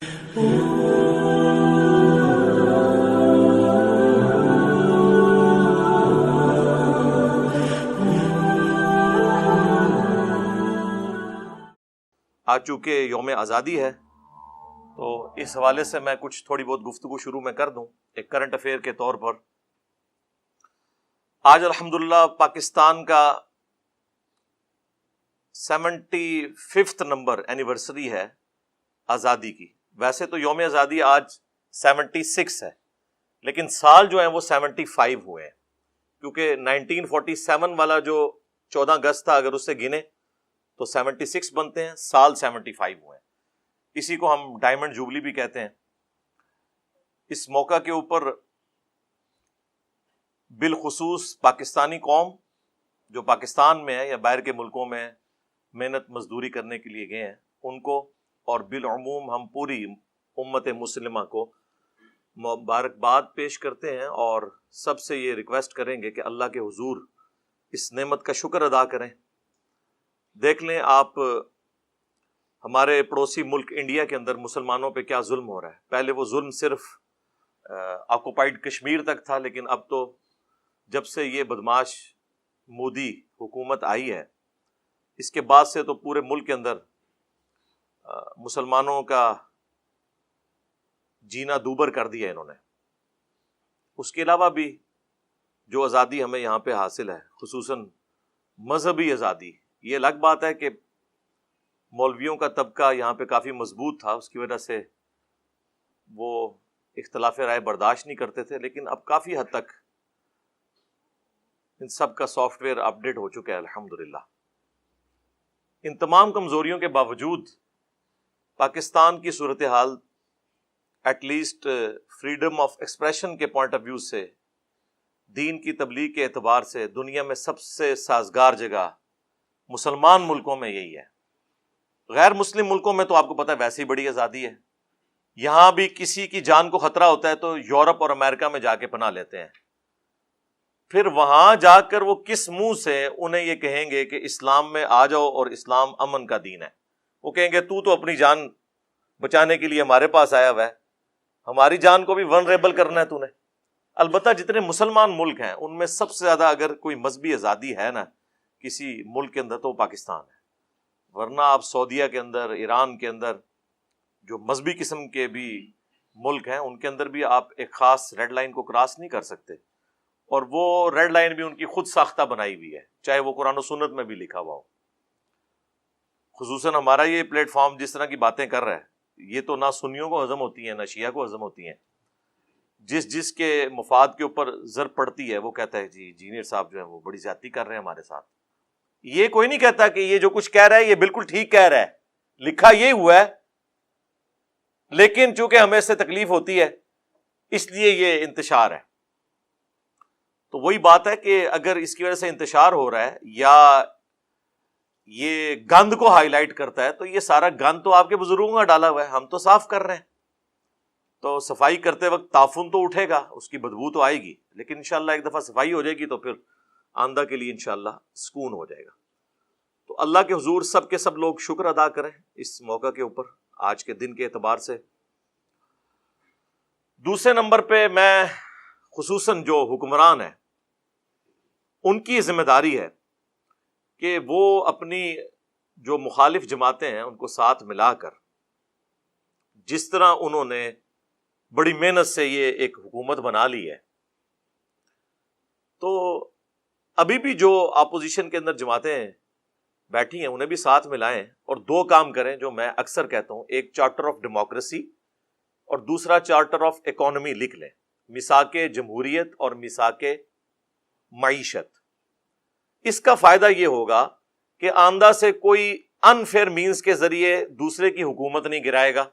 آج چونکہ یوم آزادی ہے تو اس حوالے سے میں کچھ تھوڑی بہت گفتگو شروع میں کر دوں ایک کرنٹ افیئر کے طور پر۔ آج الحمدللہ پاکستان کا 75 نمبر اینیورسری ہے آزادی کی۔ ویسے تو یوم آزادی آج 76 ہے، لیکن سال جو ہیں وہ 75 ہوئے ہیں، کیونکہ 1947 والا جو 14 اگست تھا اگر اس سے گنے تو 76 بنتے ہیں، سال 75 ہوئے ہیں۔ اسی کو ہم ڈائمنڈ جوبلی بھی کہتے ہیں۔ اس موقع کے اوپر بالخصوص پاکستانی قوم جو پاکستان میں ہے یا باہر کے ملکوں میں محنت مزدوری کرنے کے لیے گئے ہیں ان کو، اور بالعموم ہم پوری امت مسلمہ کو مبارکباد پیش کرتے ہیں، اور سب سے یہ ریکویسٹ کریں گے کہ اللہ کے حضور اس نعمت کا شکر ادا کریں۔ دیکھ لیں آپ ہمارے پڑوسی ملک انڈیا کے اندر مسلمانوں پہ کیا ظلم ہو رہا ہے۔ پہلے وہ ظلم صرف آکوپائڈ کشمیر تک تھا، لیکن اب تو جب سے یہ بدماش مودی حکومت آئی ہے اس کے بعد سے تو پورے ملک کے اندر مسلمانوں کا جینا دوبر کر دیا انہوں نے۔ اس کے علاوہ بھی جو آزادی ہمیں یہاں پہ حاصل ہے، خصوصاً مذہبی آزادی، یہ الگ بات ہے کہ مولویوں کا طبقہ یہاں پہ کافی مضبوط تھا، اس کی وجہ سے وہ اختلاف رائے برداشت نہیں کرتے تھے، لیکن اب کافی حد تک ان سب کا سافٹ ویئر اپ ڈیٹ ہو چکا ہے الحمدللہ۔ ان تمام کمزوریوں کے باوجود پاکستان کی صورتحال at least freedom of expression کے پوائنٹ آف ویو سے، دین کی تبلیغ کے اعتبار سے دنیا میں سب سے سازگار جگہ مسلمان ملکوں میں یہی ہے۔ غیر مسلم ملکوں میں تو آپ کو پتہ ہے ویسے ہی بڑی آزادی ہے، یہاں بھی کسی کی جان کو خطرہ ہوتا ہے تو یورپ اور امریکہ میں جا کے پناہ لیتے ہیں، پھر وہاں جا کر وہ کس منہ سے انہیں یہ کہیں گے کہ اسلام میں آ جاؤ اور اسلام امن کا دین ہے؟ وہ کہیں گے تو اپنی جان بچانے کے لیے ہمارے پاس آیا ہوا ہے، ہماری جان کو بھی ولنریبل کرنا ہے تو نے۔ البتہ جتنے مسلمان ملک ہیں ان میں سب سے زیادہ اگر کوئی مذہبی آزادی ہے نا کسی ملک کے اندر تو پاکستان ہے، ورنہ آپ سعودیہ کے اندر، ایران کے اندر، جو مذہبی قسم کے بھی ملک ہیں ان کے اندر بھی آپ ایک خاص ریڈ لائن کو کراس نہیں کر سکتے، اور وہ ریڈ لائن بھی ان کی خود ساختہ بنائی ہوئی ہے، چاہے وہ قرآن و سنت میں بھی لکھا ہوا ہو۔ خصوصاً ہمارا یہ پلیٹ فارم جس طرح کی باتیں کر رہا ہے، یہ تو نہ سنیوں کو ہضم ہوتی ہیں نہ شیعہ کو ہضم ہوتی ہیں۔ جس کے مفاد کے اوپر ضرب پڑتی ہے وہ کہتا ہے جی انجینئر صاحب جو ہیں وہ بڑی زیادتی کر رہے ہیں ہمارے ساتھ۔ یہ کوئی نہیں کہتا کہ یہ جو کچھ کہہ رہا ہے یہ بالکل ٹھیک کہہ رہا ہے، لکھا یہ ہوا ہے، لیکن چونکہ ہمیں اس سے تکلیف ہوتی ہے اس لیے یہ انتشار ہے۔ تو وہی بات ہے کہ اگر اس کی وجہ سے انتشار ہو رہا ہے یا یہ گند کو ہائی لائٹ کرتا ہے تو یہ سارا گند تو آپ کے بزرگوں کا ڈالا ہوا ہے، ہم تو صاف کر رہے ہیں۔ تو صفائی کرتے وقت تعفن تو اٹھے گا، اس کی بدبو تو آئے گی، لیکن انشاءاللہ ایک دفعہ صفائی ہو جائے گی تو پھر آئندہ کے لیے انشاءاللہ سکون ہو جائے گا۔ تو اللہ کے حضور سب کے سب لوگ شکر ادا کریں اس موقع کے اوپر، آج کے دن کے اعتبار سے۔ دوسرے نمبر پہ میں خصوصاً جو حکمران ہیں ان کی ذمہ داری ہے کہ وہ اپنی جو مخالف جماعتیں ہیں ان کو ساتھ ملا کر، جس طرح انہوں نے بڑی محنت سے یہ ایک حکومت بنا لی ہے، تو ابھی بھی جو اپوزیشن کے اندر جماعتیں بیٹھی ہیں انہیں بھی ساتھ ملائیں اور دو کام کریں جو میں اکثر کہتا ہوں، ایک چارٹر آف ڈیموکریسی اور دوسرا چارٹر آف اکانومی لکھ لیں، میثاق جمہوریت اور میثاق معیشت۔ اس کا فائدہ یہ ہوگا کہ آمدہ سے کوئی انفیئر مینز کے ذریعے دوسرے کی حکومت نہیں گرائے گا۔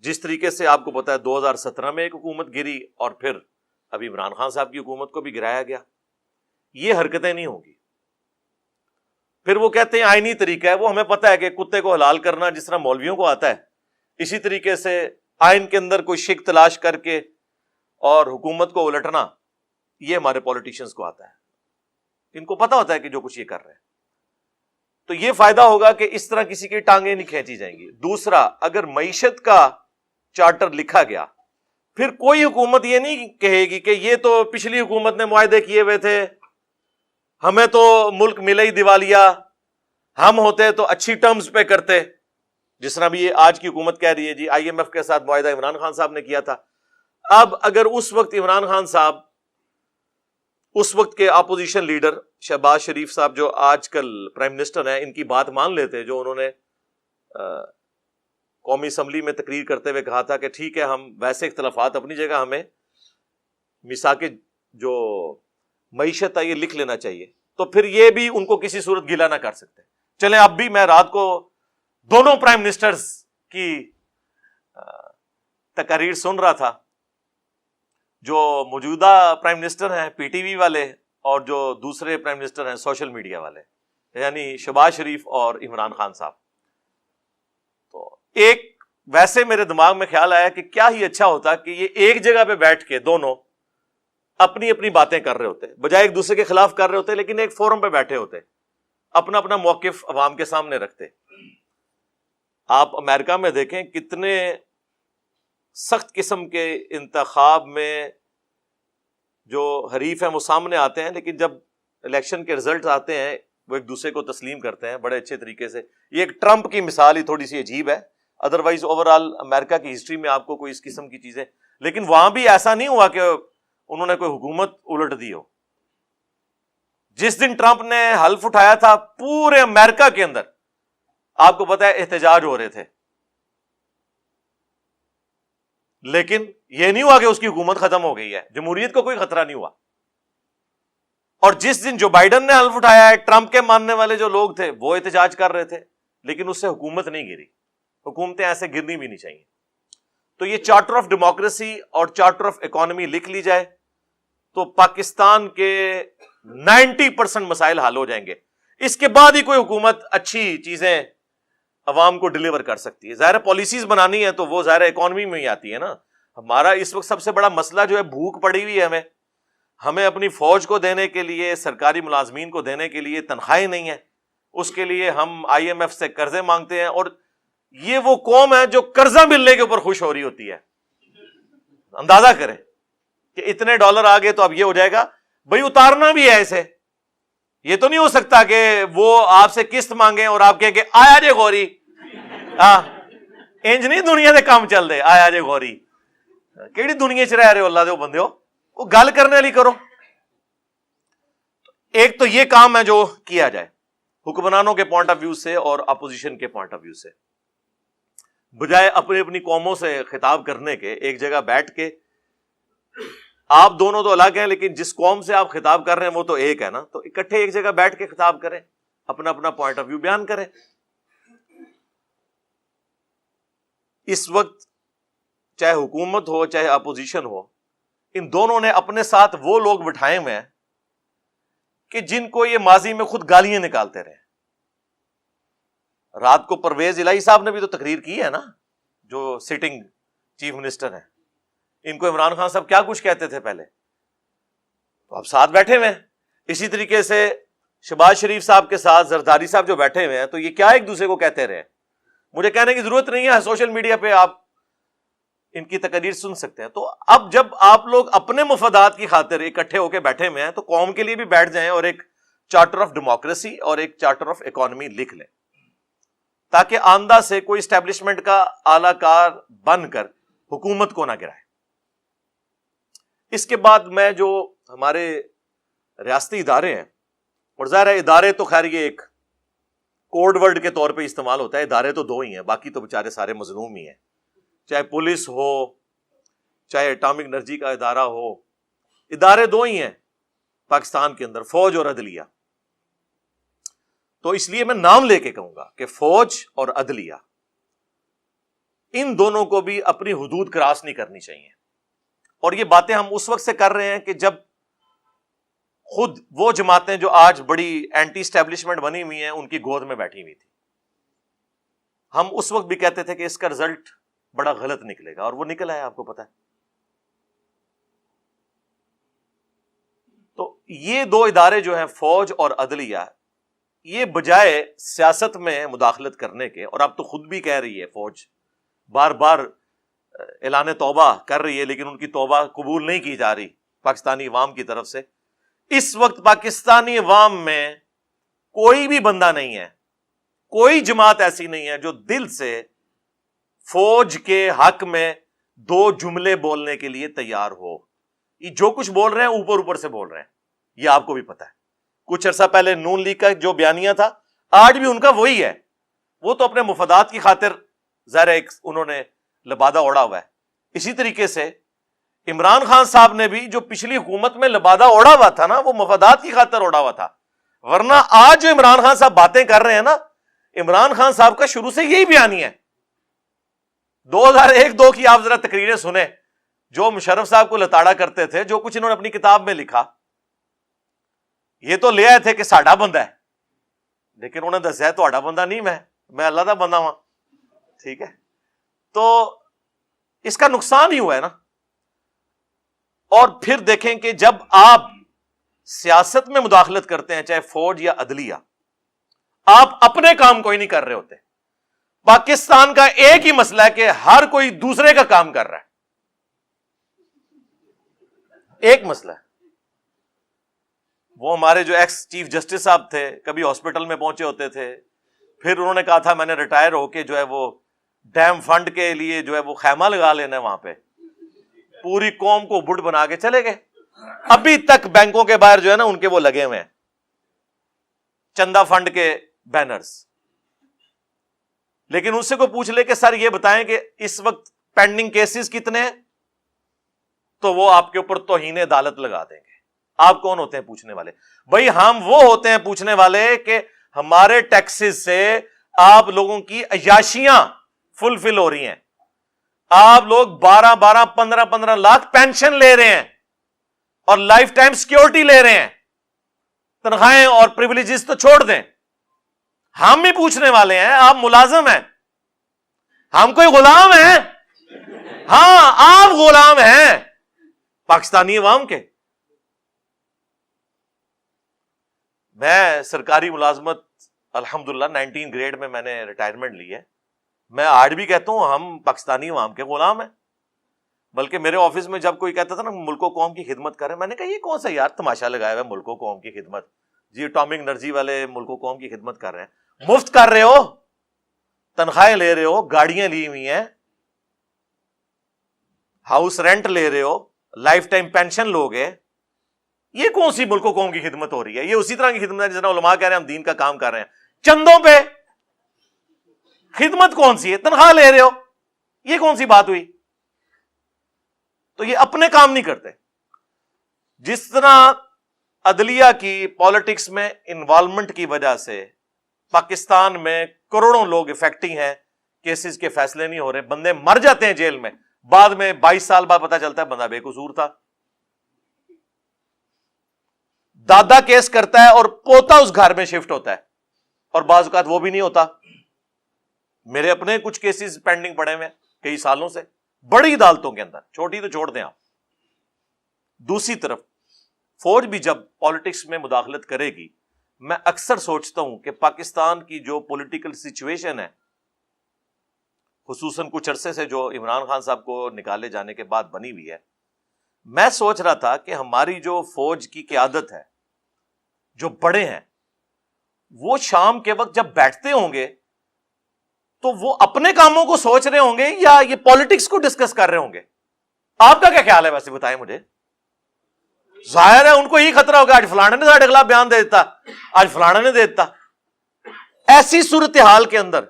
جس طریقے سے آپ کو پتا ہے 2017 میں ایک حکومت گری اور پھر ابھی عمران خان صاحب کی حکومت کو بھی گرایا گیا، یہ حرکتیں نہیں ہوں گی۔ پھر وہ کہتے ہیں آئینی طریقہ ہے، وہ ہمیں پتہ ہے کہ کتے کو حلال کرنا جس طرح مولویوں کو آتا ہے، اسی طریقے سے آئین کے اندر کوئی شک تلاش کر کے اور حکومت کو الٹنا، یہ ہمارے پولیٹیشنز کو آتا ہے، ان کو پتہ ہوتا ہے کہ جو کچھ یہ کر رہے ہیں۔ تو یہ فائدہ ہوگا کہ اس طرح کسی کی ٹانگیں نہیں کھینچی جائیں گی. دوسرا, اگر معیشت کا چارٹر لکھا گیا, پھر کوئی حکومت یہ نہیں کہے گی کہ یہ تو پچھلی حکومت نے معاہدے کیے ہوئے تھے, ہمیں تو ملک ملے ہی دیوالیہ, ہم ہوتے تو اچھی ٹرمز پہ کرتے. جس طرح بھی یہ آج کی حکومت کہہ رہی ہے جی آئی ایم ایف کے ساتھ معاہدہ عمران خان صاحب نے کیا تھا. اب اگر اس وقت عمران خان صاحب, اس وقت کے اپوزیشن لیڈر شہباز شریف صاحب جو آج کل پرائم منسٹر ہیں, ان کی بات مان لیتے, جو انہوں نے قومی اسمبلی میں تقریر کرتے ہوئے کہا تھا کہ ٹھیک ہے ہم ویسے اختلافات اپنی جگہ, ہمیں میثاق جو معیشت ہے یہ لکھ لینا چاہیے, تو پھر یہ بھی ان کو کسی صورت گلا نہ کر سکتے. چلیں اب بھی میں رات کو دونوں پرائم منسٹرز کی تقاریر سن رہا تھا, جو موجودہ پرائم منسٹر ہیں پی ٹی وی والے اور جو دوسرے پرائم منسٹر ہیں سوشل میڈیا والے, یعنی شہباز شریف اور عمران خان صاحب. تو ایک ویسے میرے دماغ میں خیال آیا کہ کیا ہی اچھا ہوتا کہ یہ ایک جگہ پہ بیٹھ کے دونوں اپنی اپنی باتیں کر رہے ہوتے, بجائے ایک دوسرے کے خلاف کر رہے ہوتے, لیکن ایک فورم پہ بیٹھے ہوتے, اپنا اپنا موقف عوام کے سامنے رکھتے. آپ امریکہ میں دیکھیں کتنے سخت قسم کے انتخاب میں جو حریف ہیں وہ سامنے آتے ہیں, لیکن جب الیکشن کے رزلٹ آتے ہیں وہ ایک دوسرے کو تسلیم کرتے ہیں بڑے اچھے طریقے سے. یہ ایک ٹرمپ کی مثال ہی تھوڑی سی عجیب ہے, ادروائز اوور آل امریکہ کی ہسٹری میں آپ کو کوئی اس قسم کی چیزیں, لیکن وہاں بھی ایسا نہیں ہوا کہ انہوں نے کوئی حکومت الٹ دی ہو. جس دن ٹرمپ نے حلف اٹھایا تھا پورے امریکہ کے اندر آپ کو پتا ہے احتجاج ہو رہے تھے, لیکن یہ نہیں ہوا کہ اس کی حکومت ختم ہو گئی ہے, جمہوریت کو کوئی خطرہ نہیں ہوا. اور جس دن جو بائیڈن نے حلف اٹھایا ہے, ٹرمپ کے ماننے والے جو لوگ تھے وہ احتجاج کر رہے تھے, لیکن اس سے حکومت نہیں گری. حکومتیں ایسے گرنی بھی نہیں چاہیے. تو یہ چارٹر آف ڈیموکریسی اور چارٹر آف اکانومی لکھ لی جائے تو پاکستان کے 90% مسائل حل ہو جائیں گے. اس کے بعد ہی کوئی حکومت اچھی چیزیں عوام کو ڈیلیور کر سکتی ہے. ظاہر پالیسیز بنانی ہے تو وہ ظاہر اکانومی میں ہی آتی ہے نا. ہمارا اس وقت سب سے بڑا مسئلہ جو ہے بھوک پڑی ہوئی ہے, ہمیں اپنی فوج کو دینے کے لیے, سرکاری ملازمین کو دینے کے لیے تنخواہیں نہیں ہیں, اس کے لیے ہم آئی ایم ایف سے قرضے مانگتے ہیں. اور یہ وہ قوم ہے جو قرضہ ملنے کے اوپر خوش ہو رہی ہوتی ہے. اندازہ کریں کہ اتنے ڈالر آ گئے تو اب یہ ہو جائے گا, بھئی اتارنا بھی ہے اسے. یہ تو نہیں ہو سکتا کہ وہ آپ سے قسط مانگیں اور آپ کہیں کہ آیا جے غوری, انج نہیں دنیا دے کام چل دے, آیا جے غوری. کیڑی دنیا چ رہ رہے ہو اللہ دے بندے ہو, وہ گل کرنے والی کرو. ایک تو یہ کام ہے جو کیا جائے حکمرانوں کے پوائنٹ آف ویو سے اور اپوزیشن کے پوائنٹ آف ویو سے, بجائے اپنی اپنی قوموں سے خطاب کرنے کے ایک جگہ بیٹھ کے. آپ دونوں تو الگ ہیں, لیکن جس قوم سے آپ خطاب کر رہے ہیں وہ تو ایک ہے نا, تو اکٹھے ایک جگہ بیٹھ کے خطاب کریں, اپنا اپنا پوائنٹ آف ویو بیان کریں. اس وقت چاہے حکومت ہو چاہے اپوزیشن ہو, ان دونوں نے اپنے ساتھ وہ لوگ بٹھائے ہوئے ہیں کہ جن کو یہ ماضی میں خود گالیاں نکالتے رہے. رات کو پرویز الہی صاحب نے بھی تو تقریر کی ہے نا, جو سٹنگ چیف منسٹر ہیں. ان کو عمران خان صاحب کیا کچھ کہتے تھے پہلے, تو اب ساتھ بیٹھے ہوئے ہیں. اسی طریقے سے شہباز شریف صاحب کے ساتھ زرداری صاحب جو بیٹھے ہوئے ہیں, تو یہ کیا ایک دوسرے کو کہتے رہے. مجھے کہنے کی ضرورت نہیں ہے, سوشل میڈیا پہ آپ ان کی تقریر سن سکتے ہیں. تو اب جب آپ لوگ اپنے مفادات کی خاطر اکٹھے ہو کے بیٹھے ہوئے ہیں, تو قوم کے لیے بھی بیٹھ جائیں اور ایک چارٹر آف ڈیموکریسی اور ایک چارٹر آف اکانومی لکھ لیں, تاکہ آئندہ سے کوئی اسٹیبلشمنٹ کا اعلی کار بن کر حکومت کو نہ گرائے. اس کے بعد میں جو ہمارے ریاستی ادارے ہیں, اور ظاہر ہے ادارے تو خیر یہ ایک کوڈ ورڈ کے طور پہ استعمال ہوتا ہے, ادارے تو دو ہی ہیں, باقی تو بیچارے سارے مظلوم ہی ہیں. چاہے پولیس ہو چاہے اٹامک انرجی کا ادارہ ہو, ادارے دو ہی ہیں پاکستان کے اندر, فوج اور عدلیہ. تو اس لیے میں نام لے کے کہوں گا کہ فوج اور عدلیہ, ان دونوں کو بھی اپنی حدود کراس نہیں کرنی چاہیے. اور یہ باتیں ہم اس وقت سے کر رہے ہیں کہ جب خود وہ جماعتیں جو آج بڑی اینٹی اسٹیبلشمنٹ بنی ہوئی ہیں ان کی گود میں بیٹھی ہوئی تھی. ہم اس وقت بھی کہتے تھے کہ اس کا رزلٹ بڑا غلط نکلے گا, اور وہ نکلا ہے, آپ کو پتا ہے. تو یہ دو ادارے جو ہیں فوج اور عدلیہ, یہ بجائے سیاست میں مداخلت کرنے کے، اور اب تو خود بھی کہہ رہی ہے فوج، بار بار اعلان توبہ کر رہی ہے، لیکن ان کی توبہ قبول نہیں کی جا رہی پاکستانی عوام کی طرف سے. اس وقت پاکستانی عوام میں کوئی بھی بندہ نہیں ہے، کوئی جماعت ایسی نہیں ہے جو دل سے فوج کے حق میں دو جملے بولنے کے لیے تیار ہو. یہ جو کچھ بول رہے ہیں اوپر اوپر سے بول رہے ہیں، یہ آپ کو بھی پتا ہے. کچھ عرصہ پہلے نون لیگ کا جو بیانیہ تھا، آج بھی ان کا وہی ہے. وہ تو اپنے مفادات کی خاطر ظاہر ایک انہوں نے لبادہ اوڑا ہوا ہے. اسی طریقے سے عمران خان صاحب نے بھی جو پچھلی حکومت میں لبادہ اوڑا ہوا تھا نا، وہ مفادات کی خاطر اوڑا ہوا تھا. ورنہ آج جو عمران خان صاحب باتیں کر رہے ہیں نا، عمران خان صاحب کا شروع سے یہی بیانیہ ہے. 2001-2 کی آپ ذرا تقریریں سنیں، جو مشرف صاحب کو لتاڑا کرتے تھے، جو کچھ انہوں نے اپنی کتاب میں لکھا، یہ تو لے آئے تھے کہ ساڈا بندہ ہے، لیکن انہوں نے دسیا تہاڈا بندہ نہیں، میں اللہ دا بندہ ہوں. ٹھیک ہے، تو اس کا نقصان ہی ہوا ہے نا. اور پھر دیکھیں کہ جب آپ سیاست میں مداخلت کرتے ہیں، چاہے فوج یا عدلیہ، آپ اپنے کام کوئی نہیں کر رہے ہوتے. پاکستان کا ایک ہی مسئلہ ہے کہ ہر کوئی دوسرے کا کام کر رہا ہے. ایک مسئلہ ہے. وہ ہمارے جو ایکس چیف جسٹس صاحب تھے، کبھی ہاسپٹل میں پہنچے ہوتے تھے، پھر انہوں نے کہا تھا میں نے ریٹائر ہو کے جو ہے وہ ڈیم فنڈ کے لیے جو ہے وہ خیمہ لگا لینا ہے وہاں پہ، پوری قوم کو بڈ بنا کے چلے گئے. ابھی تک بینکوں کے باہر جو ہے نا ان کے وہ لگے ہوئے ہیں چندہ فنڈ کے بینرز. لیکن اس سے کوئی پوچھ لے کہ سر یہ بتائیں کہ اس وقت پینڈنگ کیسز کتنے ہیں، تو وہ آپ کے اوپر توہین عدالت لگا دیں گے. آپ کون ہوتے ہیں پوچھنے والے؟ بھائی ہم وہ ہوتے ہیں پوچھنے والے کہ ہمارے ٹیکسز سے آپ لوگوں کی عیاشیاں فلفل ہو رہی ہیں. آپ لوگ 12 15 لاکھ پینشن لے رہے ہیں اور لائف ٹائم سیکیورٹی لے رہے ہیں. تنخواہیں اور پریویلیجز تو چھوڑ دیں، ہم بھی پوچھنے والے ہیں. آپ ملازم ہیں، ہم کوئی غلام ہیں؟ ہاں آپ غلام ہیں پاکستانی عوام کے. میں سرکاری ملازمت الحمدللہ 19 گریڈ میں نے ریٹائرمنٹ لی ہے. میں آج بھی کہتا ہوں ہم پاکستانی عوام کے غلام ہیں. بلکہ میرے آفس میں جب کوئی کہتا تھا نا ملک و قوم کی خدمت کریں، میں نے کہا یہ کون سا یار تماشا لگایا ہوا ہے ملک و قوم کی خدمت؟ جی اٹامک انرجی والے ملک و قوم کی خدمت کر رہے ہیں، مفت کر رہے ہو، تنخواہیں لے رہے ہو، گاڑیاں لی ہوئی ہیں، ہاؤس رینٹ لے رہے ہو، لائف ٹائم پینشن لوگے. یہ کون سی ملک و قوم کی خدمت ہو رہی ہے؟ یہ اسی طرح کی خدمت ہے جس طرح علماء کہہ رہے ہیں ہم دین کا کام کر رہے ہیں. چندوں پہ خدمت کون سی ہے؟ تنخواہ لے رہے ہو، یہ کون سی بات ہوئی؟ تو یہ اپنے کام نہیں کرتے. جس طرح عدلیہ کی پالیٹکس میں انوالومنٹ کی وجہ سے پاکستان میں کروڑوں لوگ افیکٹنگ ہیں، کیسز کے فیصلے نہیں ہو رہے، بندے مر جاتے ہیں جیل میں، بعد میں 22 سال بعد پتا چلتا ہے بندہ بے قصور تھا. دادا کیس کرتا ہے اور پوتا اس گھر میں شفٹ ہوتا ہے، اور بعض اوقات وہ بھی نہیں ہوتا. میرے اپنے کچھ کیسز پینڈنگ پڑے ہوئے کئی سالوں سے بڑی عدالتوں کے اندر، چھوٹی تو چھوڑ دیں آپ. دوسری طرف فوج بھی جب پالیٹکس میں مداخلت کرے گی، میں اکثر سوچتا ہوں کہ پاکستان کی جو پولیٹیکل سچویشن ہے، خصوصاً کچھ عرصے سے جو عمران خان صاحب کو نکالے جانے کے بعد بنی ہوئی ہے، میں سوچ رہا تھا کہ ہماری جو فوج کی قیادت ہے، جو بڑے ہیں، وہ شام کے وقت جب بیٹھتے ہوں گے تو وہ اپنے کاموں کو سوچ رہے ہوں گے یا یہ پالیٹکس کو ڈسکس کر رہے ہوں گے؟ آپ کا کیا خیال ہے ویسے بتائیں مجھے. ظاہر ہے ان کو یہی خطرہ ہوگا آج فلانے نے ساڑھے خلاف بیان دے دیتا، آج فلانے نے دے دیتا. ایسی صورتحال کے اندر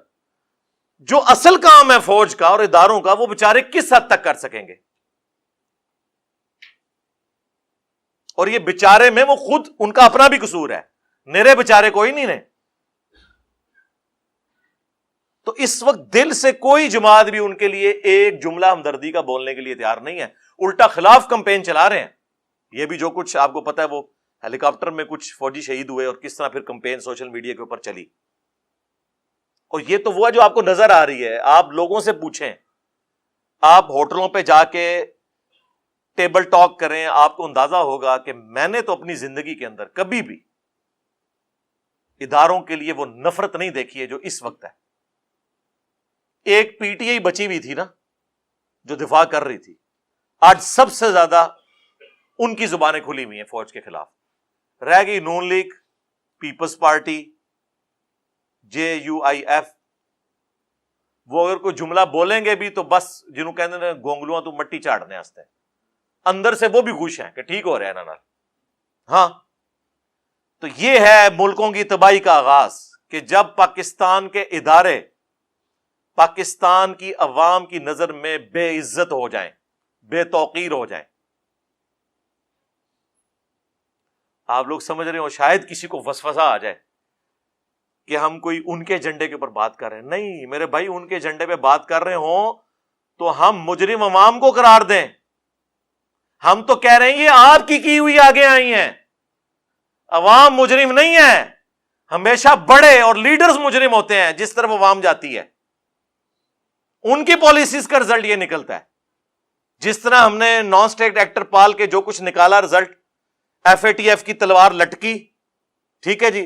جو اصل کام ہے فوج کا اور اداروں کا، وہ بیچارے کس حد تک کر سکیں گے؟ اور یہ بیچارے میں وہ خود ان کا اپنا بھی قصور ہے، میرے بیچارے کوئی نہیں نے. تو اس وقت دل سے کوئی جماعت بھی ان کے لیے ایک جملہ ہمدردی کا بولنے کے لیے تیار نہیں ہے، الٹا خلاف کمپین چلا رہے ہیں. یہ بھی جو کچھ آپ کو پتا ہے، وہ ہیلی کاپٹر میں کچھ فوجی شہید ہوئے اور کس طرح پھر کمپین سوشل میڈیا کے اوپر چلی. اور یہ تو وہ ہے جو آپ کو نظر آ رہی ہے. آپ لوگوں سے پوچھیں، آپ ہوٹلوں پہ جا کے ٹیبل ٹاک کریں، آپ کو اندازہ ہوگا کہ میں نے تو اپنی زندگی کے اندر کبھی بھی اداروں کے لیے وہ نفرت نہیں دیکھی ہے جو اس وقت ہے. ایک پی ٹی آئی بچی ہوئی تھی نا جو دفاع کر رہی تھی, آج سب سے زیادہ ان کی زبانیں کھلی ہوئی ہیں فوج کے خلاف. رہ گئی نون لیگ, پیپلز پارٹی, JUIF. وہ اگر کوئی جملہ بولیں گے بھی تو بس جنہوں کہتے ہیں گونگلواں تو مٹی چاڑنے واسطے, اندر سے وہ بھی خوش ہیں کہ ٹھیک ہو رہا ہے نا. ہاں, تو یہ ہے ملکوں کی تباہی کا آغاز کہ جب پاکستان کے ادارے پاکستان کی عوام کی نظر میں بے عزت ہو جائیں, بے توقیر ہو جائیں. آپ لوگ سمجھ رہے ہو, شاید کسی کو وسوسہ آ جائے کہ ہم کوئی ان کے ایجنڈے کے اوپر بات کر رہے ہیں. نہیں میرے بھائی, ان کے ایجنڈے پہ بات کر رہے ہوں تو ہم مجرم عوام کو قرار دیں. ہم تو کہہ رہے ہیں یہ آپ کی ہوئی آگے آئی ہیں, عوام مجرم نہیں ہے. ہمیشہ بڑے اور لیڈرز مجرم ہوتے ہیں جس طرف عوام جاتی ہے, ان کی پالیسیز کا رزلٹ یہ نکلتا ہے. جس طرح ہم نے نان اسٹیٹ ایکٹر پال کے جو کچھ نکالا رزلٹ, FATF کی تلوار لٹکی, ٹھیک ہے جی,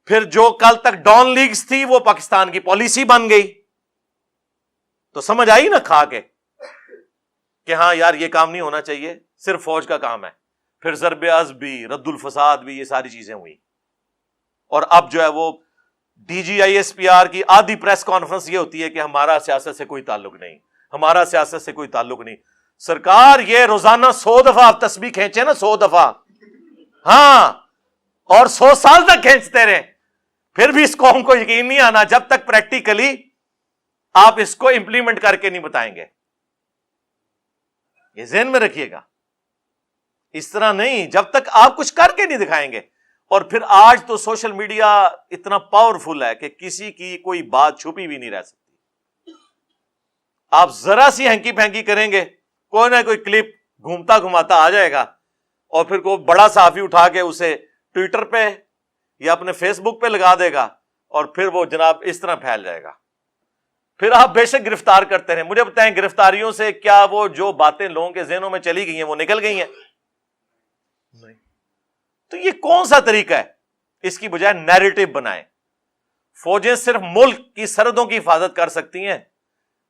پھر جو کل تک ڈان لیگز تھی وہ پاکستان کی پالیسی بن گئی. تو سمجھ آئی نا کھا کے کہ ہاں یار یہ کام نہیں ہونا چاہیے, صرف فوج کا کام ہے. پھر ضرب عزم بھی, رد الفساد بھی, یہ ساری چیزیں ہوئی. اور اب جو ہے وہ DGISPR کی آدھی پریس کانفرنس یہ ہوتی ہے کہ ہمارا سیاست سے کوئی تعلق نہیں, ہمارا سیاست سے کوئی تعلق نہیں. سرکار یہ روزانہ 100 دفعہ آپ تسبیح کھینچے نا, 100 دفعہ, ہاں, اور 100 سال تک کھینچتے رہے, پھر بھی اس قوم کو یقین نہیں آنا جب تک پریکٹیکلی آپ اس کو امپلیمنٹ کر کے نہیں بتائیں گے. یہ ذہن میں رکھیے گا. اس طرح نہیں, جب تک آپ کچھ کر کے نہیں دکھائیں گے. اور پھر آج تو سوشل میڈیا اتنا پاورفل ہے کہ کسی کی کوئی بات چھپی بھی نہیں رہ سکتی. آپ ذرا سی ہینکی پھینکی کریں گے, کوئی نہ کوئی کلپ گھومتا گھماتا آ جائے گا, اور پھر کوئی بڑا صحافی اٹھا کے اسے ٹویٹر پہ یا اپنے فیس بک پہ لگا دے گا, اور پھر وہ جناب اس طرح پھیل جائے گا. پھر آپ بے شک گرفتار کرتے رہیں. مجھے بتائیں گرفتاریوں سے کیا وہ جو باتیں لوگوں کے ذہنوں میں چلی گئی ہیں وہ نکل گئی ہیں؟ نہیں. تو یہ کون سا طریقہ ہے؟ اس کی بجائے نیریٹو بنائیں. فوجیں صرف ملک کی سرحدوں کی حفاظت کر سکتی ہیں.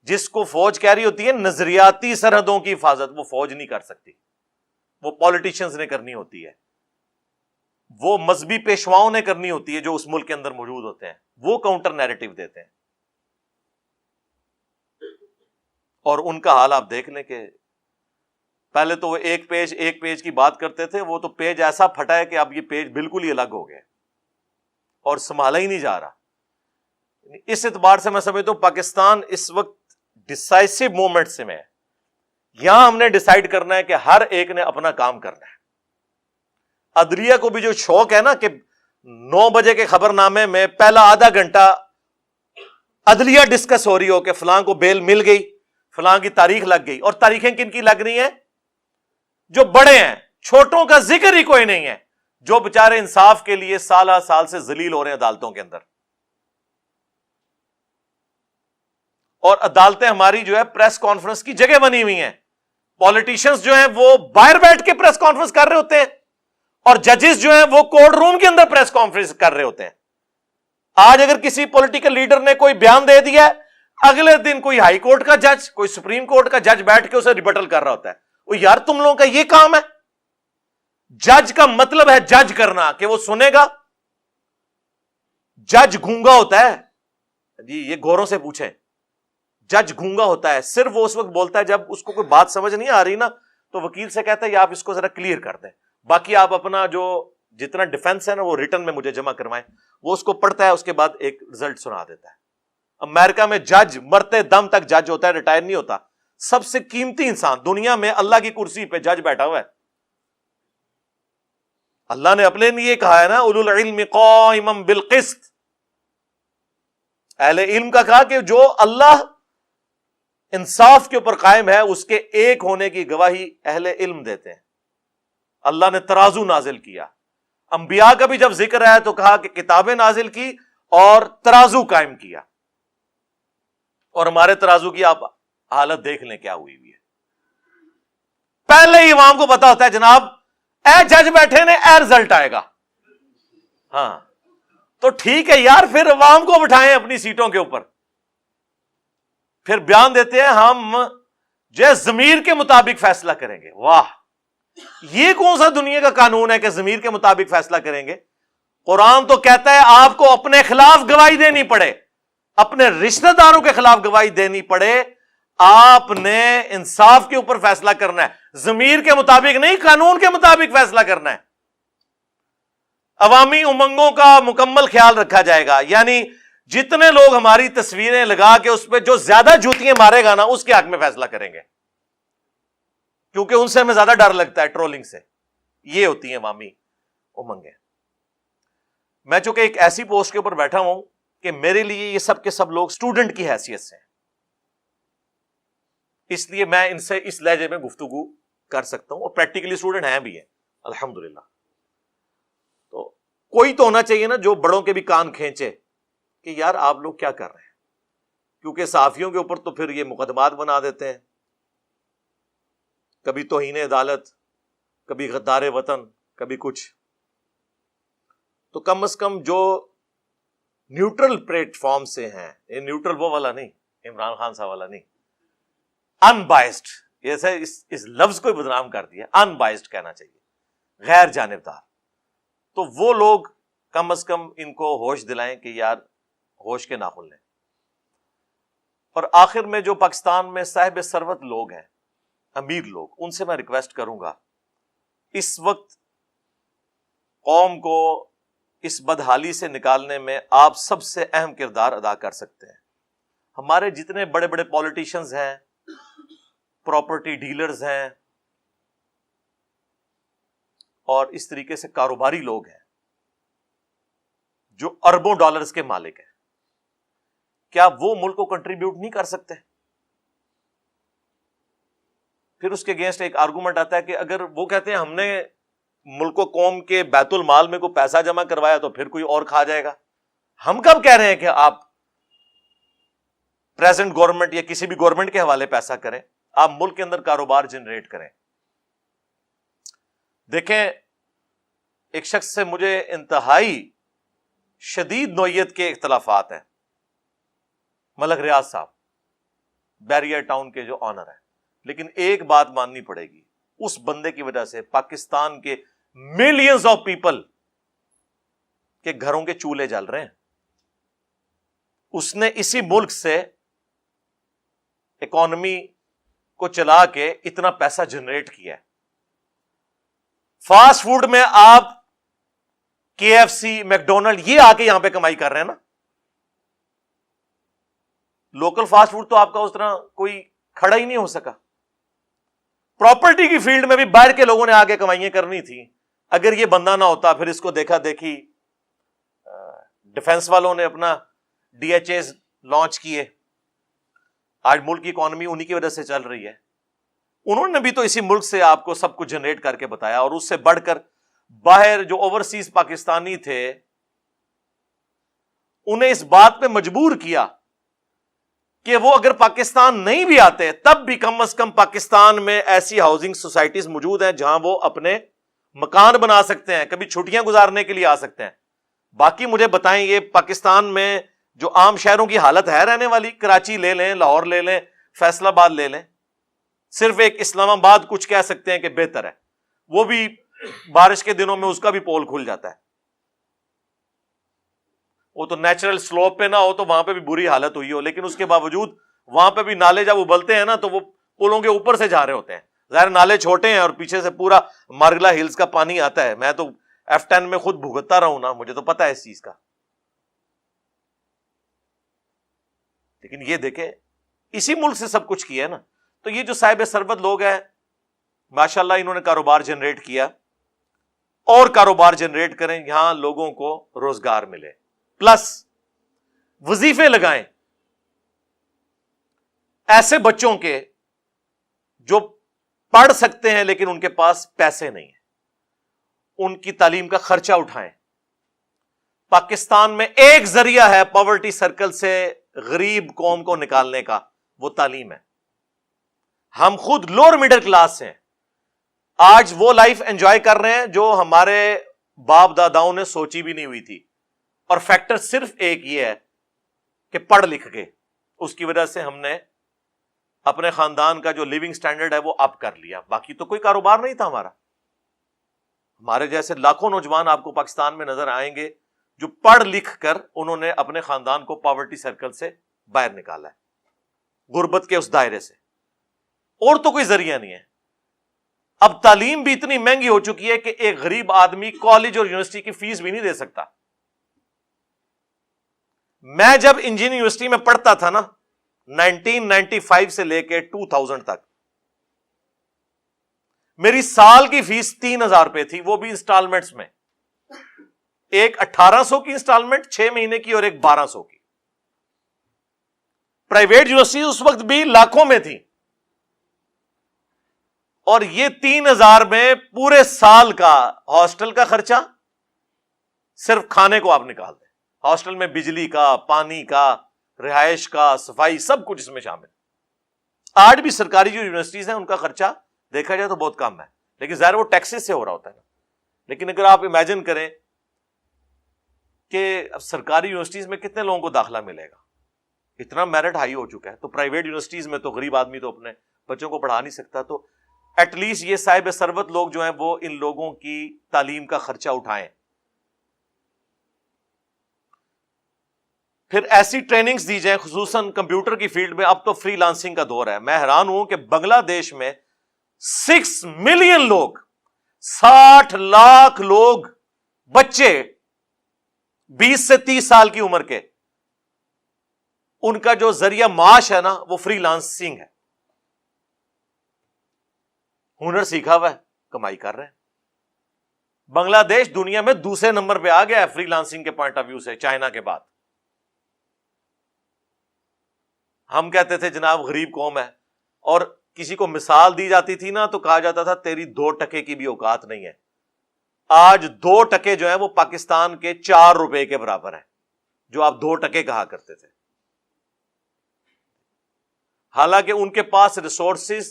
جس کو فوج کہہ رہی ہوتی ہے نظریاتی سرحدوں کی حفاظت, وہ فوج نہیں کر سکتی, وہ پولیٹیشنز نے کرنی ہوتی ہے, وہ مذہبی پیشواؤں نے کرنی ہوتی ہے جو اس ملک کے اندر موجود ہوتے ہیں. وہ کاؤنٹر نیریٹو دیتے ہیں. اور ان کا حال آپ دیکھ لیں کہ پہلے تو وہ ایک پیج کی بات کرتے تھے, وہ تو پیج ایسا پھٹا ہے کہ اب یہ پیج بالکل ہی الگ ہو گیا اور سنبھالا ہی نہیں جا رہا. اس اعتبار سے میں سمجھتا ہوں پاکستان اس وقت ڈسائسو مومنٹ سے میں, یہاں ہم نے ڈیسائیڈ کرنا ہے کہ ہر ایک نے اپنا کام کرنا ہے. عدلیہ کو بھی جو شوق ہے نا کہ 9 بجے کے خبر نامے میں پہلا آدھا گھنٹہ عدلیہ ڈسکس ہو رہی ہو کہ فلاں کو بیل مل گئی, فلاں کی تاریخ لگ گئی. اور تاریخیں کن کی لگ رہی ہیں؟ جو بڑے ہیں, چھوٹوں کا ذکر ہی کوئی نہیں ہے, جو بےچارے انصاف کے لیے سالہ سال سے ذلیل ہو رہے ہیں عدالتوں کے اندر. اور عدالتیں ہماری جو ہے پریس کانفرنس کی جگہ بنی ہوئی ہیں. پولیٹیشنز جو ہیں وہ باہر بیٹھ کے پریس کانفرنس کر رہے ہوتے ہیں, اور ججز جو ہیں وہ کورٹ روم کے اندر پریس کانفرنس کر رہے ہوتے ہیں. آج اگر کسی پولیٹیکل لیڈر نے کوئی بیان دے دیا ہے, اگلے دن کوئی ہائی کورٹ کا جج, کوئی سپریم کورٹ کا جج بیٹھ کے اسے ریبٹل کر رہا ہوتا ہے. وہ یار تم لوگوں کا یہ کام ہے؟ جج کا مطلب ہے جج کرنا, کہ وہ سنے گا. جج گونگا ہوتا ہے جی, یہ گوروں سے پوچھیں. جج گونگا ہوتا ہے, صرف وہ اس وقت بولتا ہے جب اس کو کوئی بات سمجھ نہیں آ رہی نا, تو وکیل سے کہتا ہے یہ آپ اس کو ذرا کلیئر کر دیں, باقی آپ اپنا جو جتنا ڈیفنس ہے نا وہ ریٹن میں مجھے جمع کروائیں. وہ اس کو پڑھتا ہے, اس کے بعد ایک رزلٹ سنا دیتا ہے. امریکہ میں جج مرتے دم تک جج ہوتا ہے, ریٹائر نہیں ہوتا. سب سے قیمتی انسان دنیا میں اللہ کی کرسی پہ جج بیٹھا ہوا ہے. اللہ نے اپنے لیے کہا ہے نا اولو العلم قائما بالقسط, اہل علم کا کہا کہ جو اللہ انصاف کے اوپر قائم ہے اس کے ایک ہونے کی گواہی اہل علم دیتے ہیں. اللہ نے ترازو نازل کیا. انبیاء کا بھی جب ذکر ہے تو کہا کہ کتابیں نازل کی اور ترازو قائم کیا. اور ہمارے ترازو کی آپ حالت دیکھ لیں کیا ہوئی ہے. پہلے ہی عوام کو پتا ہوتا ہے جناب اے جج بیٹھے نے اے رزلٹ آئے گا. ہاں, تو ٹھیک ہے یار، پھر عوام کو بٹھائیں اپنی سیٹوں کے اوپر، پھر بیان دیتے ہیں ہم جو ضمیر کے مطابق فیصلہ کریں گے. واہ، یہ کون سا دنیا کا قانون ہے کہ ضمیر کے مطابق فیصلہ کریں گے؟ قرآن تو کہتا ہے آپ کو اپنے خلاف گواہی دینی پڑے، اپنے رشتہ داروں کے خلاف گواہی دینی پڑے، آپ نے انصاف کے اوپر فیصلہ کرنا ہے، ضمیر کے مطابق نہیں، قانون کے مطابق فیصلہ کرنا ہے. عوامی امنگوں کا مکمل خیال رکھا جائے گا، یعنی جتنے لوگ ہماری تصویریں لگا کے اس پہ جو زیادہ جوتیاں مارے گا نا، اس کے حق میں فیصلہ کریں گے، کیونکہ ان سے ہمیں زیادہ ڈر لگتا ہے ٹرولنگ سے. یہ ہوتی ہیں عوامی امنگیں. میں چونکہ ایک ایسی پوسٹ کے اوپر بیٹھا ہوں کہ میرے لیے یہ سب کے سب لوگ اسٹوڈنٹ کی حیثیت سے ہیں، اس لیے میں ان سے اس لہجے میں گفتگو کر سکتا ہوں، اور پریکٹیکلی اسٹوڈنٹ ہیں بھی ہیں الحمدللہ. تو کوئی تو ہونا چاہیے نا جو بڑوں کے بھی کان کھینچے کہ یار آپ لوگ کیا کر رہے ہیں، کیونکہ صحافیوں کے اوپر تو پھر یہ مقدمات بنا دیتے ہیں، کبھی توہین عدالت، کبھی غدار وطن، کبھی کچھ. تو کم از کم جو نیوٹرل پلیٹ فارم سے ہیں، یہ نیوٹرل وہ والا نہیں، عمران خان صاحب والا نہیں، ان بائسڈ، ایسے اس لفظ کو بدنام کر دیا، ان بائسڈ کہنا چاہیے، غیر جانبدار. تو وہ لوگ کم از کم ان کو ہوش دلائیں کہ یار ہوش کے ناخن لیں. اور آخر میں جو پاکستان میں صاحب ثروت لوگ ہیں، امیر لوگ، ان سے میں ریکویسٹ کروں گا، اس وقت قوم کو اس بدحالی سے نکالنے میں آپ سب سے اہم کردار ادا کر سکتے ہیں. ہمارے جتنے بڑے بڑے پولیٹیشنز ہیں، پراپرٹی ڈیلرز ہیں، اور اس طریقے سے کاروباری لوگ ہیں جو اربوں ڈالرز کے مالک ہیں، کیا وہ ملک کو کنٹریبیوٹ نہیں کر سکتے؟ پھر اس کے اگینسٹ ایک آرگومنٹ آتا ہے کہ اگر وہ کہتے ہیں ہم نے ملک و قوم کے بیت المال میں کوئی پیسہ جمع کروایا تو پھر کوئی اور کھا جائے گا. ہم کب کہہ رہے ہیں کہ آپ پریزنٹ گورنمنٹ یا کسی بھی گورنمنٹ کے حوالے پیسہ کریں؟ آپ ملک کے اندر کاروبار جنریٹ کریں. دیکھیں، ایک شخص سے مجھے انتہائی شدید نوعیت کے اختلافات ہیں، ملک ریاض صاحب، بیریر ٹاؤن کے جو آنر ہیں، لیکن ایک بات ماننی پڑے گی، اس بندے کی وجہ سے پاکستان کے ملینز آف پیپل کے گھروں کے چولہے جل رہے ہیں. اس نے اسی ملک سے اکانومی کو چلا کے اتنا پیسہ جنریٹ کیا ہے. فاسٹ فوڈ میں آپ KFC، میکڈونلڈ، یہ آ کے یہاں پہ کمائی کر رہے ہیں نا. لوکل فاسٹ فوڈ تو آپ کا اس طرح کوئی کھڑا ہی نہیں ہو سکا. پراپرٹی کی فیلڈ میں بھی باہر کے لوگوں نے آگے کمائیاں کرنی تھی. اگر یہ بندہ نہ ہوتا، پھر اس کو دیکھا دیکھی ڈیفنس والوں نے اپنا DHAs لانچ کیے. آج ملک کی اکانومی انہی کی وجہ سے چل رہی ہے. انہوں نے بھی تو اسی ملک سے آپ کو سب کچھ جنریٹ کر کے بتایا، اور اس سے بڑھ کر باہر جو اوورسیز پاکستانی تھے انہیں اس بات پہ مجبور کیا کہ وہ اگر پاکستان نہیں بھی آتے تب بھی کم از کم پاکستان میں ایسی ہاؤسنگ سوسائٹیز موجود ہیں جہاں وہ اپنے مکان بنا سکتے ہیں، کبھی چھٹیاں گزارنے کے لیے آ سکتے ہیں. باقی مجھے بتائیں، یہ پاکستان میں جو عام شہروں کی حالت ہے رہنے والی، کراچی لے لیں، لاہور لے لیں، فیصل آباد لے لیں، صرف ایک اسلام آباد کچھ کہہ سکتے ہیں کہ بہتر ہے، وہ بھی بارش کے دنوں میں اس کا بھی پول کھل جاتا ہے. وہ تو نیچرل سلوپ پہ نہ ہو تو وہاں پہ بھی بری حالت ہوئی ہو، لیکن اس کے باوجود وہاں پہ بھی نالے جب ابلتے ہیں نا تو وہ پلوں کے اوپر سے جا رہے ہوتے ہیں. ظاہر نالے چھوٹے ہیں اور پیچھے سے پورا مارگلا ہلز کا پانی آتا ہے. میں تو F10 میں خود بھگتتا رہا ہوں نا، مجھے تو پتا ہے اس چیز کا. لیکن یہ دیکھیں، اسی ملک سے سب کچھ کیا ہے نا. تو یہ جو صاحب ثروت لوگ ہیں، ماشاءاللہ انہوں نے کاروبار جنریٹ کیا، اور کاروبار جنریٹ کریں، یہاں لوگوں کو روزگار ملے، پلس وظیفے لگائیں ایسے بچوں کے جو پڑھ سکتے ہیں لیکن ان کے پاس پیسے نہیں ہیں، ان کی تعلیم کا خرچہ اٹھائیں. پاکستان میں ایک ذریعہ ہے پاورٹی سرکل سے غریب قوم کو نکالنے کا، وہ تعلیم ہے. ہم خود لوور مڈل کلاس ہیں، آج وہ لائف انجوائے کر رہے ہیں جو ہمارے باپ داداؤں نے سوچی بھی نہیں ہوئی تھی. اور فیکٹر صرف ایک یہ ہے کہ پڑھ لکھ کے اس کی وجہ سے ہم نے اپنے خاندان کا جو لیونگ سٹینڈرڈ ہے وہ اپ کر لیا. باقی تو کوئی کاروبار نہیں تھا ہمارا. ہمارے جیسے لاکھوں نوجوان آپ کو پاکستان میں نظر آئیں گے جو پڑھ لکھ کر انہوں نے اپنے خاندان کو پاورٹی سرکل سے باہر نکالا ہے, غربت کے اس دائرے سے. اور تو کوئی ذریعہ نہیں ہے. اب تعلیم بھی اتنی مہنگی ہو چکی ہے کہ ایک غریب آدمی کالج اور یونیورسٹی کی فیس بھی نہیں دے سکتا. میں جب انجینئرنگ یونیورسٹی میں پڑھتا تھا نا 1995 سے لے کے 2000 تک, میری سال کی فیس 3000 روپے تھی, وہ بھی انسٹالمنٹس میں. ایک 1800 کی انسٹالمنٹ 6 مہینے کی اور ایک 1200 کی. پرائیویٹ یونیورسٹی اس وقت بھی لاکھوں میں تھی, اور یہ 3000 میں پورے سال کا ہاسٹل کا خرچہ, صرف کھانے کو آپ نکال دیں. ہاسٹل میں بجلی کا, پانی کا, رہائش کا, صفائی, سب کچھ اس میں شامل. آج بھی سرکاری جو یونیورسٹیز ہیں ان کا خرچہ دیکھا جائے تو بہت کم ہے, لیکن ظاہر وہ ٹیکسز سے ہو رہا ہوتا ہے نا. لیکن اگر آپ امیجن کریں کہ اب سرکاری یونیورسٹیز میں کتنے لوگوں کو داخلہ ملے گا, اتنا میرٹ ہائی ہو چکا ہے. تو پرائیویٹ یونیورسٹیز میں تو غریب آدمی تو اپنے بچوں کو پڑھا نہیں سکتا, تو ایٹ لیسٹ یہ صاحب ثروت لوگ جو ہیں وہ ان لوگوں کی تعلیم کا خرچہ اٹھائیں. پھر ایسی ٹریننگز دی جائیں خصوصاً کمپیوٹر کی فیلڈ میں. اب تو فری لانسنگ کا دور ہے. میں حیران ہوں کہ بنگلہ دیش میں 6 ملین لوگ, 60 لاکھ لوگ, بچے 20 سے 30 سال کی عمر کے, ان کا جو ذریعہ معاش ہے نا وہ فری لانسنگ ہے. ہنر سیکھا ہوا ہے, کمائی کر رہے ہیں. بنگلہ دیش دنیا میں دوسرے نمبر پہ آ گیا ہے فری لانسنگ کے پوائنٹ آف ویو سے, چائنا کے بعد. ہم کہتے تھے جناب غریب قوم ہے, اور کسی کو مثال دی جاتی تھی نا تو کہا جاتا تھا تیری 2 ٹکے کی بھی اوقات نہیں ہے. آج 2 ٹکے جو ہیں وہ پاکستان کے 4 روپے کے برابر ہیں, جو آپ 2 ٹکے کہا کرتے تھے. حالانکہ ان کے پاس ریسورسز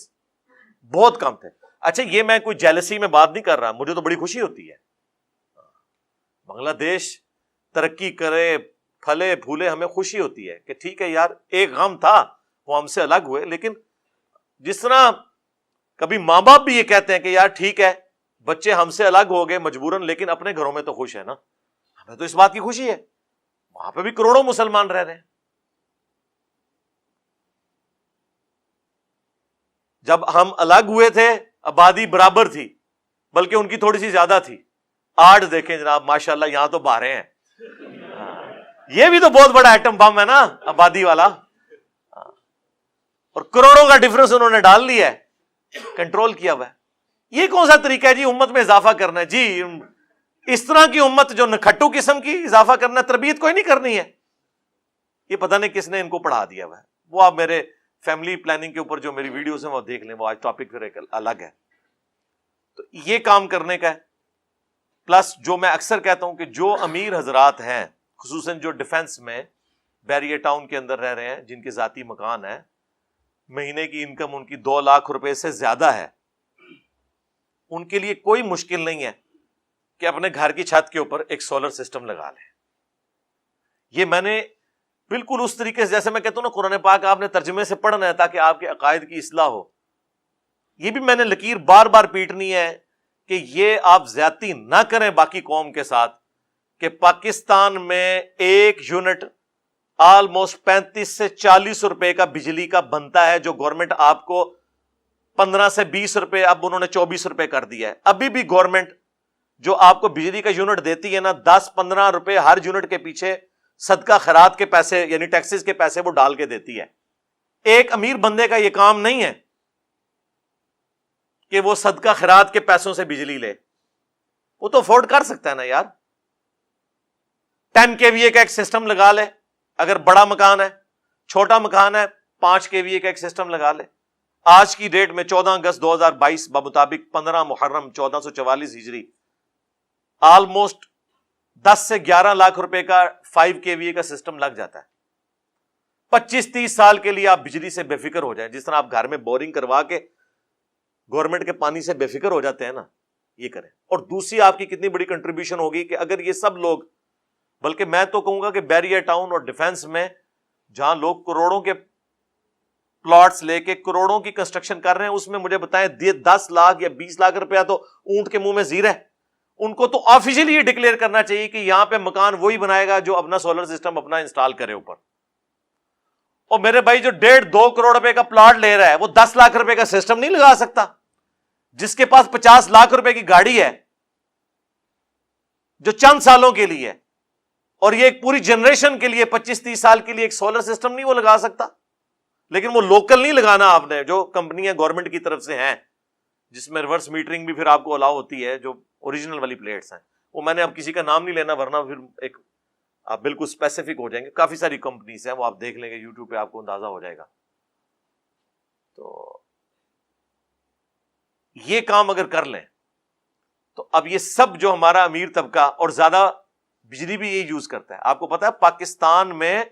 بہت کم تھے. اچھا یہ میں کوئی جیلسی میں بات نہیں کر رہا, مجھے تو بڑی خوشی ہوتی ہے. بنگلہ دیش ترقی کرے, پھلے پھولے, ہمیں خوشی ہوتی ہے کہ ٹھیک ہے یار, ایک غم تھا وہ ہم سے الگ ہوئے. لیکن جس طرح کبھی ماں باپ بھی یہ کہتے ہیں کہ یار ٹھیک ہے بچے ہم سے الگ ہو گئے مجبوراً, لیکن اپنے گھروں میں تو خوش ہے نا. ہمیں تو اس بات کی خوشی ہے, وہاں پہ بھی کروڑوں مسلمان رہ رہے ہیں. جب ہم الگ ہوئے تھے آبادی برابر تھی, بلکہ ان کی تھوڑی سی زیادہ تھی. آج دیکھیں جناب ماشاءاللہ یہاں تو بارے ہیں. یہ بھی تو بہت بڑا ایٹم بم ہے نا آبادی والا, اور کروڑوں کا ڈفرنس انہوں نے ڈال لیا ہے, کنٹرول کیا ہوا ہے. یہ کون سا طریقہ ہے جی امت میں اضافہ کرنا ہے؟ جی اس طرح کی امت جو نکھٹو قسم کی اضافہ کرنا ہے, تربیت کوئی نہیں کرنی ہے. یہ پتہ نہیں کس نے ان کو پڑھا دیا ہوا ہے. وہ آپ میرے فیملی پلاننگ کے اوپر جو میری ویڈیوز ہیں وہ دیکھ لیں, وہ آج ٹاپک پھر ایک الگ ہے. تو یہ کام کرنے کا ہے. پلس جو میں اکثر کہتا ہوں کہ جو امیر حضرات ہیں خصوصاً جو ڈیفنس میں بیریئر ٹاؤن کے اندر رہ رہے ہیں, جن کے ذاتی مکان ہیں, مہینے کی انکم ان کی 2 لاکھ روپے سے زیادہ ہے, ان کے لیے کوئی مشکل نہیں ہے کہ اپنے گھر کی چھت کے اوپر ایک سولر سسٹم لگا لیں. یہ میں نے بالکل اس طریقے سے, جیسے میں کہتا ہوں نا قرآن پاک آپ نے ترجمے سے پڑھنا ہے تاکہ آپ کے عقائد کی اصلاح ہو. یہ بھی میں نے لکیر بار بار پیٹنی ہے کہ یہ آپ زیادتی نہ کریں باقی قوم کے ساتھ, کہ پاکستان میں 1 یونٹ آلموسٹ 35 سے 40 روپے کا بجلی کا بنتا ہے, جو گورنمنٹ آپ کو 15 سے 20 روپے, اب انہوں نے 24 روپے کر دیا ہے. ابھی بھی گورنمنٹ جو آپ کو بجلی کا یونٹ دیتی ہے نا, 10-15 روپے ہر یونٹ کے پیچھے صدقہ خیرات کے پیسے یعنی ٹیکسز کے پیسے وہ ڈال کے دیتی ہے. ایک امیر بندے کا یہ کام نہیں ہے کہ وہ صدقہ خیرات کے پیسوں سے بجلی لے, وہ تو افورڈ کر سکتا ہے نا یار. 10 kVA کا ایک سسٹم لگا لے, اگر بڑا مکان ہے. چھوٹا مکان ہے 5 kVA کا ایک سسٹم لگا لے. آج کی ڈیٹ میں 14 اگست 2022 بمطابق 15 محرم 1444 ہجری آلموسٹ 10 سے 11 لاکھ روپے کا 5 kVA کا سسٹم لگ جاتا ہے. 25-30 سال کے لیے آپ بجلی سے بے فکر ہو جائیں. جس طرح آپ گھر میں بورنگ کروا کے گورنمنٹ کے پانی سے بے فکر ہو جاتے ہیں نا, یہ کریں. اور دوسری آپ کی کتنی بڑی کنٹریبیوشن ہوگی کہ اگر یہ سب لوگ بلکہ میں تو کہوں گا کہ بیریا ٹاؤن اور ڈیفنس میں جہاں لوگ کروڑوں کے پلاٹس لے کے کروڑوں کی کنسٹرکشن کر رہے ہیں، اس میں مجھے بتائیں 10 لاکھ یا 20 لاکھ روپیہ تو اونٹ کے منہ میں زیر ہے. ان کو تو آفیشلی یہ ڈکلیئر کرنا چاہیے کہ یہاں پہ مکان وہی بنائے گا جو اپنا سولر سسٹم اپنا انسٹال کرے اوپر. اور میرے بھائی جو 1.5-2 کروڑ روپے کا پلاٹ لے رہا ہے وہ 10 لاکھ روپے کا سسٹم نہیں لگا سکتا. جس کے پاس 50 لاکھ روپے کی گاڑی ہے جو چند سالوں کے لیے، اور یہ ایک پوری جنریشن کے لیے 25-30 سال کے لیے ایک سولر سسٹم نہیں وہ لگا سکتا. لیکن وہ لوکل نہیں لگانا آپ نے، جو کمپنیاں گورنمنٹ کی طرف سے ہیں جس میں ریورس میٹرنگ بھی پھر آپ کو الاؤ ہوتی ہے، جو اوریجنل والی پلیٹس ہیں. وہ میں نے اب کسی کا نام نہیں لینا ورنہ پھر ایک آپ بالکل اسپیسیفک ہو جائیں گے. کافی ساری کمپنیز ہیں، وہ آپ دیکھ لیں گے یوٹیوب پہ، آپ کو اندازہ ہو جائے گا. تو یہ کام اگر کر لیں تو اب یہ سب جو ہمارا امیر طبقہ اور زیادہ بجلی بھی یہ یوز کرتا ہے. آپ کو پتا ہے پاکستان میں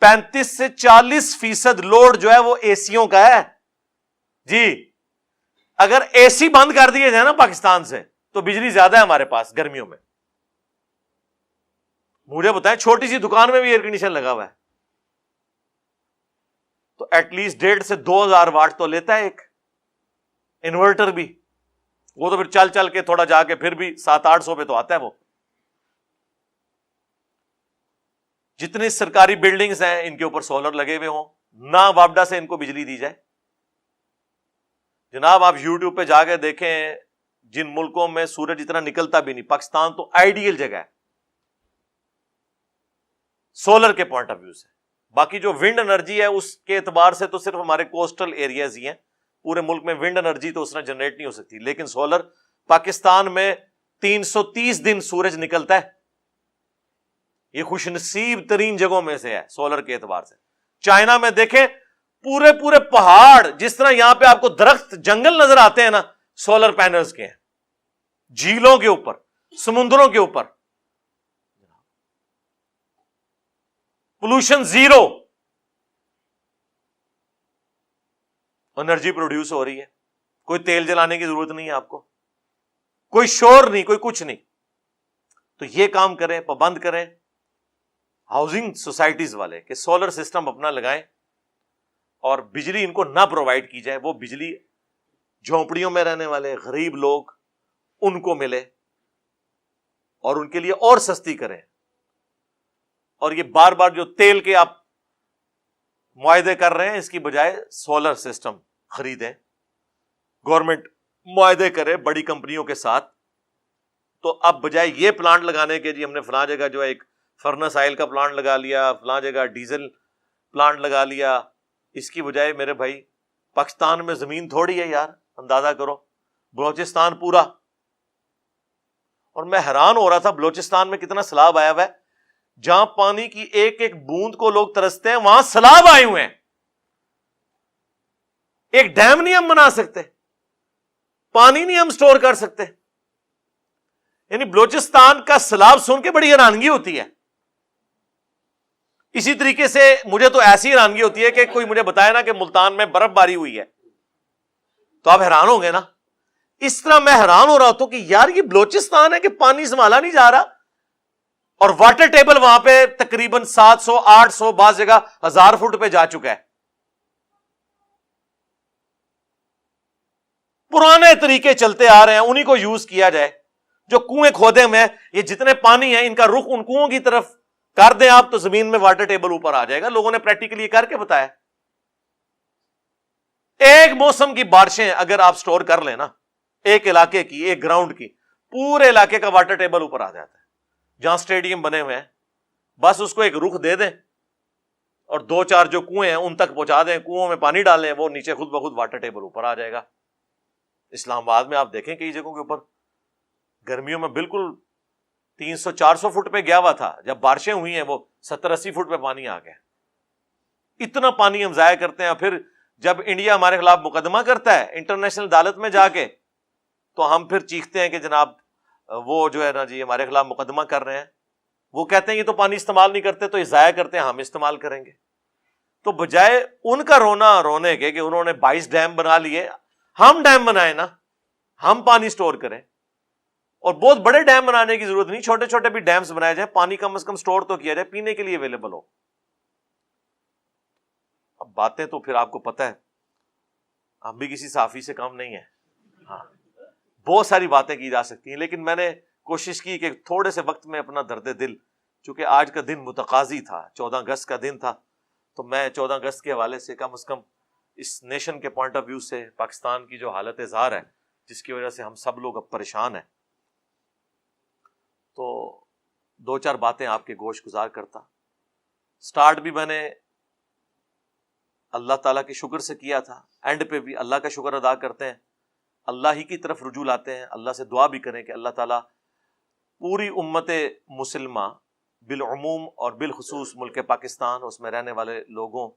35 سے 40% لوڈ جو ہے وہ اے سیوں کا ہے. جی اگر اے سی بند کر دیے جائے نا پاکستان سے تو بجلی زیادہ ہے ہمارے پاس گرمیوں میں. مجھے بتائیں چھوٹی سی دکان میں بھی ایئر کنڈیشن لگا ہوا ہے تو ایٹ لیسٹ 1.5 سے 2,000 واٹ تو لیتا ہے ایک انورٹر بھی. وہ تو پھر چل چل کے تھوڑا جا کے پھر بھی 700-800 پہ تو آتا ہے. وہ جتنی سرکاری بلڈنگز ہیں ان کے اوپر سولر لگے ہوئے ہوں، نہ وابڈا سے ان کو بجلی دی جائے. جناب آپ یوٹیوب پہ جا کے دیکھیں جن ملکوں میں سورج اتنا نکلتا بھی نہیں، پاکستان تو آئیڈیل جگہ ہے سولر کے پوائنٹ آف ویو سے. باقی جو ونڈ انرجی ہے اس کے اعتبار سے تو صرف ہمارے کوسٹل ایریاز ہی ہیں، پورے ملک میں ونڈ انرجی تو اس طرح جنریٹ نہیں ہو سکتی. لیکن سولر پاکستان میں 330 دن سورج نکلتا ہے. یہ خوش نصیب ترین جگہوں میں سے ہے سولر کے اعتبار سے. چائنا میں دیکھیں پورے پورے پہاڑ، جس طرح یہاں پہ آپ کو درخت جنگل نظر آتے ہیں نا، سولر پینلز کے ہیں. جھیلوں کے اوپر، سمندروں کے اوپر، پولوشن زیرو، انرجی پروڈیوس ہو رہی ہے. کوئی تیل جلانے کی ضرورت نہیں ہے آپ کو، کوئی شور نہیں، کوئی کچھ نہیں. تو یہ کام کریں، پابند کریں ہاؤسنگ سوسائٹیز والے کہ سولر سسٹم اپنا لگائیں اور بجلی ان کو نہ پرووائڈ کی جائے. وہ بجلی جھونپڑیوں میں رہنے والے غریب لوگ ان کو ملے اور ان کے لیے اور سستی کریں. اور یہ بار بار جو تیل کے آپ معاہدے کر رہے ہیں اس کی بجائے سولر سسٹم خریدیں. گورنمنٹ معاہدے کرے بڑی کمپنیوں کے ساتھ. تو اب بجائے یہ پلانٹ لگانے کے جی ہم نے فلاں جگہ جو ہے ایک فرنس آئل کا پلانٹ لگا لیا، فلاں جگہ ڈیزل پلانٹ لگا لیا، اس کی بجائے میرے بھائی پاکستان میں زمین تھوڑی ہے یار، اندازہ کرو بلوچستان پورا. اور میں حیران ہو رہا تھا بلوچستان میں کتنا سیلاب آیا ہوا ہے. جہاں پانی کی ایک ایک بوند کو لوگ ترستے ہیں وہاں سیلاب آئے ہوئے ہیں. ایک ڈیم نہیں ہم بنا سکتے، پانی نہیں ہم سٹور کر سکتے. یعنی بلوچستان کا سیلاب سن کے بڑی حیرانگی ہوتی ہے. اسی طریقے سے مجھے تو ایسی حیرانگی ہوتی ہے کہ کوئی مجھے بتائے نا کہ ملتان میں برف باری ہوئی ہے تو آپ حیران ہوں گے نا. اس طرح میں حیران ہو رہا ہوتا ہوں کہ یار یہ بلوچستان ہے کہ پانی سنبھالا نہیں جا رہا اور واٹر ٹیبل وہاں پہ تقریباً 700-800 بعض جگہ 1000 فٹ پہ جا چکا ہے. پرانے طریقے چلتے آ رہے ہیں، انہی کو یوز کیا جائے. جو کنویں کھودے میں یہ جتنے پانی ہیں ان کا رخ ان کنووں کی طرف کر دیں آپ تو زمین میں واٹر ٹیبل اوپر آ جائے گا. لوگوں نے پریکٹیکلی یہ کر کے بتایا. ایک موسم کی بارشیں اگر آپ سٹور کر لیں نا، ایک علاقے کی، ایک گراؤنڈ کی، پورے علاقے کا واٹر ٹیبل اوپر آ جاتا ہے. جہاں سٹیڈیم بنے ہوئے ہیں بس اس کو ایک رخ دے دیں اور 2-4 جو کنویں ہیں ان تک پہنچا دیں، کنووں میں پانی ڈالیں، وہ نیچے خود بخود واٹر ٹیبل اوپر آ جائے گا. اسلام آباد میں آپ دیکھیں کئی جگہوں کے اوپر گرمیوں میں بالکل 300-400 فٹ پہ گیا ہوا تھا، جب بارشیں ہوئی ہیں وہ 70-80 فٹ پہ پانی آ گیا. اتنا پانی ہم ضائع کرتے ہیں. پھر جب انڈیا ہمارے خلاف مقدمہ کرتا ہے انٹرنیشنل عدالت میں جا کے تو ہم پھر چیختے ہیں کہ جناب وہ جو ہے نا جی ہمارے خلاف مقدمہ کر رہے ہیں. وہ کہتے ہیں یہ تو پانی استعمال نہیں کرتے تو یہ ضائع کرتے ہیں، ہم استعمال کریں گے. تو بجائے ان کا رونے کے کہ انہوں نے 22 ڈیم بنا لیے، ہم ڈیم بنائیں نا، ہم پانی سٹور کریں اور بہت بڑے ڈیم بنانے کی ضرورت نہیں، چھوٹے چھوٹے بھی ڈیمز بنائے جائیں، پانی کم از کم سٹور تو کیا جائے، پینے کے لیے اویلیبل ہو۔ اب باتیں تو پھر آپ کو پتہ ہے ہم بھی کسی صحافی سے کم نہیں ہیں، ہاں بہت ساری باتیں کی جا سکتی ہیں، لیکن میں نے کوشش کی کہ تھوڑے سے وقت میں اپنا درد دل، چونکہ آج کا دن متقاضی تھا، 14 اگست کا دن تھا، تو میں 14 اگست کے حوالے سے کم از کم اس نیشن کے پوائنٹ آف ویو سے پاکستان کی جو حالت زار ہے جس کی وجہ سے ہم سب لوگ اب پریشان ہیں، تو 2-4 باتیں آپ کے گوش گزار کرتا۔ سٹارٹ بھی میں نے اللہ تعالیٰ کے شکر سے کیا تھا، اینڈ پہ بھی اللہ کا شکر ادا کرتے ہیں، اللہ ہی کی طرف رجوع لاتے ہیں، اللہ سے دعا بھی کریں کہ اللہ تعالیٰ پوری امت مسلمہ بالعموم اور بالخصوص ملک پاکستان، اس میں رہنے والے لوگوں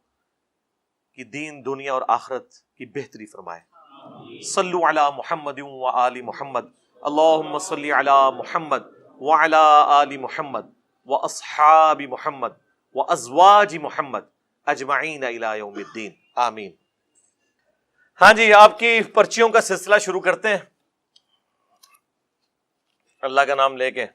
کی دین دنیا اور آخرت کی بہتری فرمائے۔ صلو علی محمد و آل محمد، اللہم صلی علی محمد وعلی آل محمد و اصحاب محمد و ازواج محمد اجمعین الی یوم الدین، آمین۔ ہاں جی، آپ کی پرچیوں کا سلسلہ شروع کرتے ہیں اللہ کا نام لے کے۔